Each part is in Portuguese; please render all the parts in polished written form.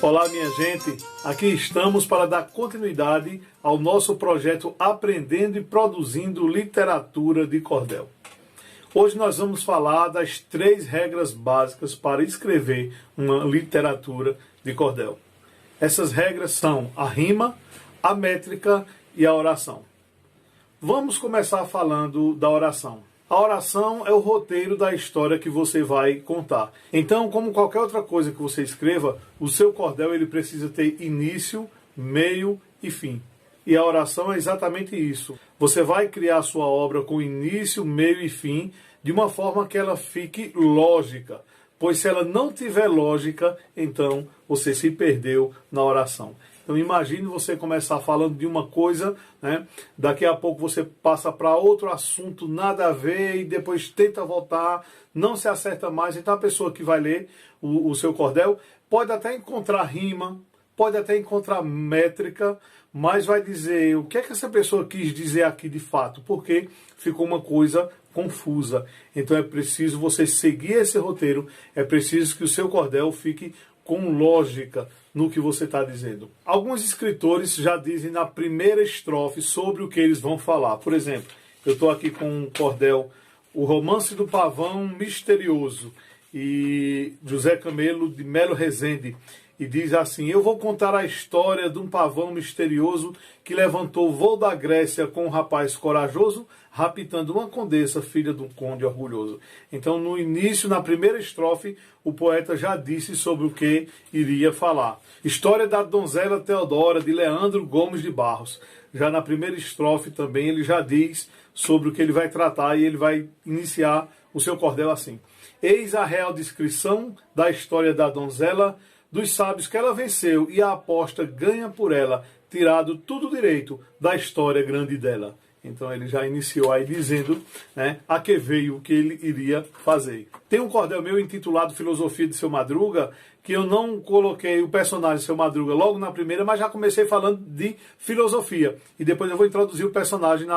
Olá, minha gente, aqui estamos para dar continuidade ao nosso projeto Aprendendo e Produzindo Literatura de Cordel. Hoje nós vamos falar das 3 regras básicas para escrever uma literatura de cordel. Essas regras são a rima, a métrica e a oração. Vamos começar falando da oração. A oração é o roteiro da história que você vai contar. Então, como qualquer outra coisa que você escreva, o seu cordel ele precisa ter início, meio e fim. E a oração é exatamente isso. Você vai criar a sua obra com início, meio e fim, de uma forma que ela fique lógica. Pois se ela não tiver lógica, então você se perdeu na oração. Então imagine você começar falando de uma coisa, né? Daqui a pouco você passa para outro assunto, nada a ver, e depois tenta voltar, não se acerta mais. Então a pessoa que vai ler o seu cordel pode até encontrar rima, pode até encontrar métrica, mas vai dizer o que é que essa pessoa quis dizer aqui de fato, porque ficou uma coisa confusa. Então é preciso você seguir esse roteiro, é preciso que o seu cordel fique com lógica no que você está dizendo. Alguns escritores já dizem na primeira estrofe sobre o que eles vão falar. Por exemplo, eu estou aqui com um cordel, O Romance do Pavão Misterioso, e José Camelo de Melo Rezende, e diz assim: eu vou contar a história de um pavão misterioso que levantou o voo da Grécia com um rapaz corajoso, raptando uma condessa, filha de um conde orgulhoso. Então, no início, na primeira estrofe, o poeta já disse sobre o que iria falar. História da donzela Teodora, de Leandro Gomes de Barros. Já na primeira estrofe também ele já diz sobre o que ele vai tratar e ele vai iniciar o seu cordel assim: eis a real descrição da história da donzela, dos sábios que ela venceu, e a aposta ganha por ela, tirado tudo direito da história grande dela. Então ele já iniciou aí dizendo, né, a que veio o que ele iria fazer. Tem um cordel meu intitulado Filosofia de Seu Madruga, que eu não coloquei o personagem Seu Madruga logo na primeira, mas já comecei falando de filosofia. E depois eu vou introduzir o personagem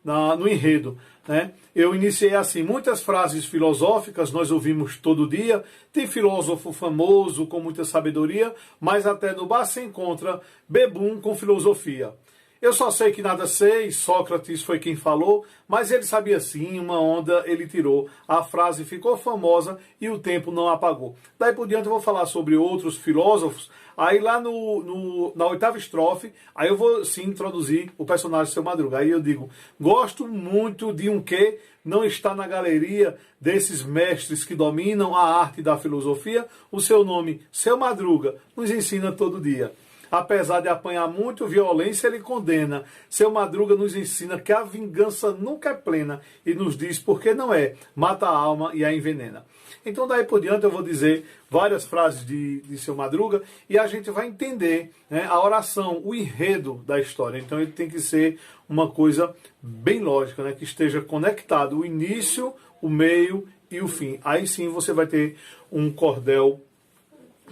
no enredo, né? Eu iniciei assim: muitas frases filosóficas nós ouvimos todo dia, tem filósofo famoso com muita sabedoria, mas até no bar se encontra bebum com filosofia. Eu só sei que nada sei, Sócrates foi quem falou, mas ele sabia sim, uma onda ele tirou. A frase ficou famosa e o tempo não apagou. Daí por diante eu vou falar sobre outros filósofos. Aí lá na 8ª estrofe, aí eu vou sim introduzir o personagem Seu Madruga. Aí eu digo: gosto muito de um que não está na galeria desses mestres que dominam a arte da filosofia. O seu nome, Seu Madruga, nos ensina todo dia. Apesar de apanhar muito violência, ele condena. Seu Madruga nos ensina que a vingança nunca é plena e nos diz por que não é. Mata a alma e a envenena. Então daí por diante eu vou dizer várias frases de Seu Madruga e a gente vai entender, né, a oração, o enredo da história. Então ele tem que ser uma coisa bem lógica, né, que esteja conectado o início, o meio e o fim. Aí sim você vai ter um cordel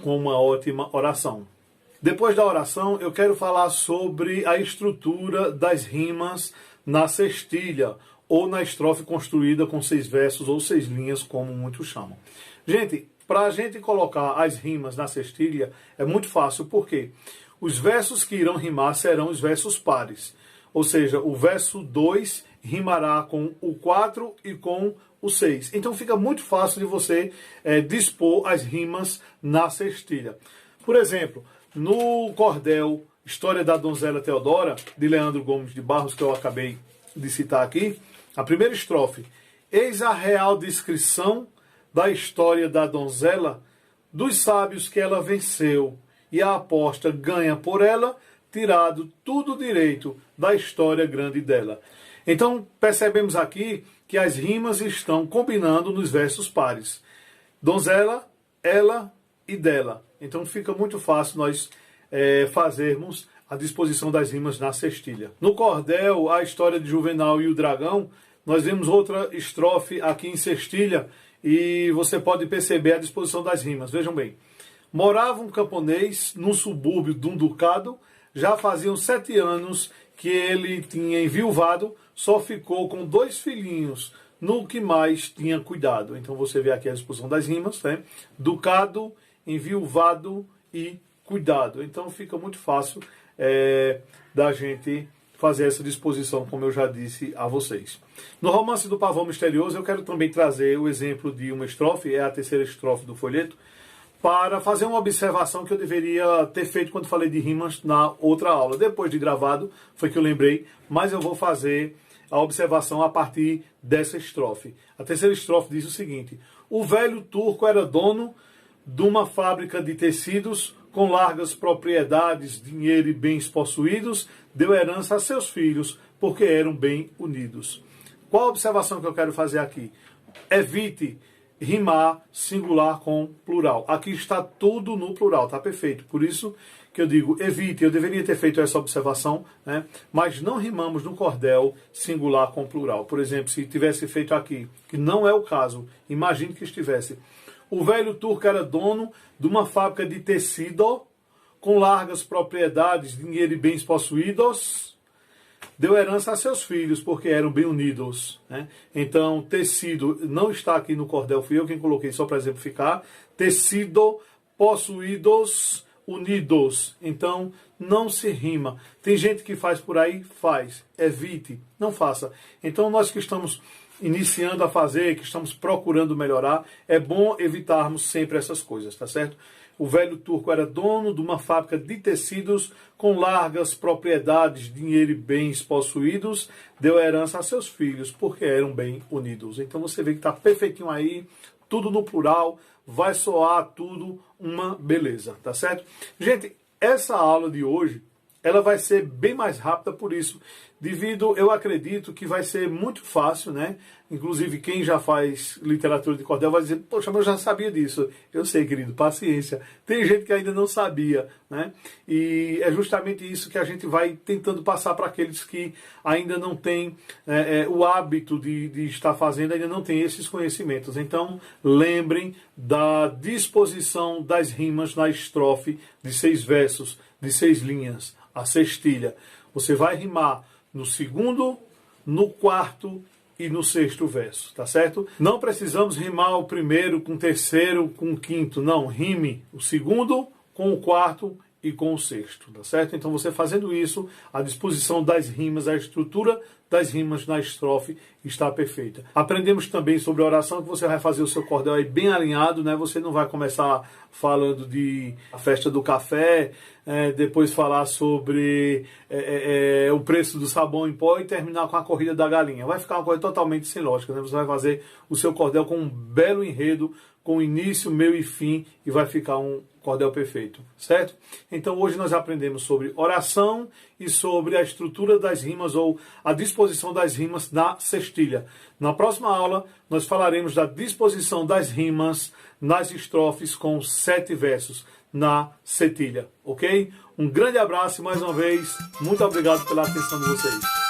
com uma ótima oração. Depois da oração, eu quero falar sobre a estrutura das rimas na cestilha, ou na estrofe construída com 6 versos ou 6 linhas, como muitos chamam. Gente, para a gente colocar as rimas na cestilha é muito fácil, porque os versos que irão rimar serão os versos pares. Ou seja, o verso 2 rimará com o 4 e com o 6. Então fica muito fácil de você dispor as rimas na cestilha. Por exemplo, no cordel História da Donzela Teodora, de Leandro Gomes de Barros, que eu acabei de citar aqui, a primeira estrofe: eis a real descrição da história da donzela, dos sábios que ela venceu, e a aposta ganha por ela, tirado tudo direito da história grande dela. Então percebemos aqui que as rimas estão combinando nos versos pares. Donzela, ela e dela. Então fica muito fácil nós fazermos a disposição das rimas na cestilha. No cordel, a história de Juvenal e o Dragão, nós vemos outra estrofe aqui em cestilha e você pode perceber a disposição das rimas. Vejam bem: morava um camponês num subúrbio de um ducado, já faziam 7 anos que ele tinha enviuvado, só ficou com 2 filhinhos, no que mais tinha cuidado. Então você vê aqui a disposição das rimas, né? Ducado, enviuvado e cuidado. Então fica muito fácil da gente fazer essa disposição, como eu já disse a vocês. No Romance do Pavão Misterioso, eu quero também trazer o exemplo de uma estrofe, é a terceira estrofe do folheto, para fazer uma observação que eu deveria ter feito quando falei de rimas na outra aula. Depois de gravado, foi que eu lembrei, mas eu vou fazer a observação a partir dessa estrofe. A terceira estrofe diz o seguinte: o velho turco era dono de uma fábrica de tecidos, com largas propriedades, dinheiro e bens possuídos, deu herança a seus filhos, porque eram bem unidos. Qual a observação que eu quero fazer aqui? Evite rimar singular com plural. Aqui está tudo no plural, tá perfeito. Por isso que eu digo, evite, eu deveria ter feito essa observação, né? Mas não rimamos no cordel singular com plural. Por exemplo, se tivesse feito aqui, que não é o caso, imagine que estivesse. O velho turco era dono de uma fábrica de tecido, com largas propriedades, dinheiro e bens possuídos, deu herança a seus filhos, porque eram bem unidos, né? Então, tecido não está aqui no cordel, fui eu quem coloquei só para exemplificar. Tecido, possuídos, unidos. Então, não se rima. Tem gente que faz por aí, faz. Evite, não faça. Então, nós que estamos iniciando a fazer, que estamos procurando melhorar, é bom evitarmos sempre essas coisas, tá certo? O velho turco era dono de uma fábrica de tecidos com largas propriedades, dinheiro e bens possuídos, deu herança a seus filhos, porque eram bem unidos. Então você vê que está perfeitinho aí, tudo no plural, vai soar tudo uma beleza, tá certo? Gente, essa aula de hoje, ela vai ser bem mais rápida por isso, devido, eu acredito que vai ser muito fácil, né? Inclusive, quem já faz literatura de cordel vai dizer, poxa, mas eu já sabia disso. Eu sei, querido, paciência. Tem gente que ainda não sabia, né? E é justamente isso que a gente vai tentando passar para aqueles que ainda não têm o hábito de estar fazendo, ainda não têm esses conhecimentos. Então, lembrem da disposição das rimas na estrofe de 6 versos, de 6 linhas, a sextilha. Você vai rimar no segundo, no quarto e no sexto verso, tá certo? Não precisamos rimar o primeiro com o terceiro, com o quinto, não. Rime o segundo com o quarto e com o sexto, tá certo? Então você fazendo isso, a disposição das rimas, a estrutura das rimas na estrofe está perfeita. Aprendemos também sobre a oração, que você vai fazer o seu cordel aí bem alinhado, né? Você não vai começar falando de a festa do café, depois falar sobre o preço do sabão em pó e terminar com a corrida da galinha. Vai ficar uma coisa totalmente sem lógica, né? Você vai fazer o seu cordel com um belo enredo, com início, meio e fim, e vai ficar um cordel perfeito, certo? Então hoje nós aprendemos sobre oração e sobre a estrutura das rimas ou a disposição das rimas na sextilha. Na próxima aula nós falaremos da disposição das rimas nas estrofes com 7 versos na setilha, ok? Um grande abraço e mais uma vez, muito obrigado pela atenção de vocês.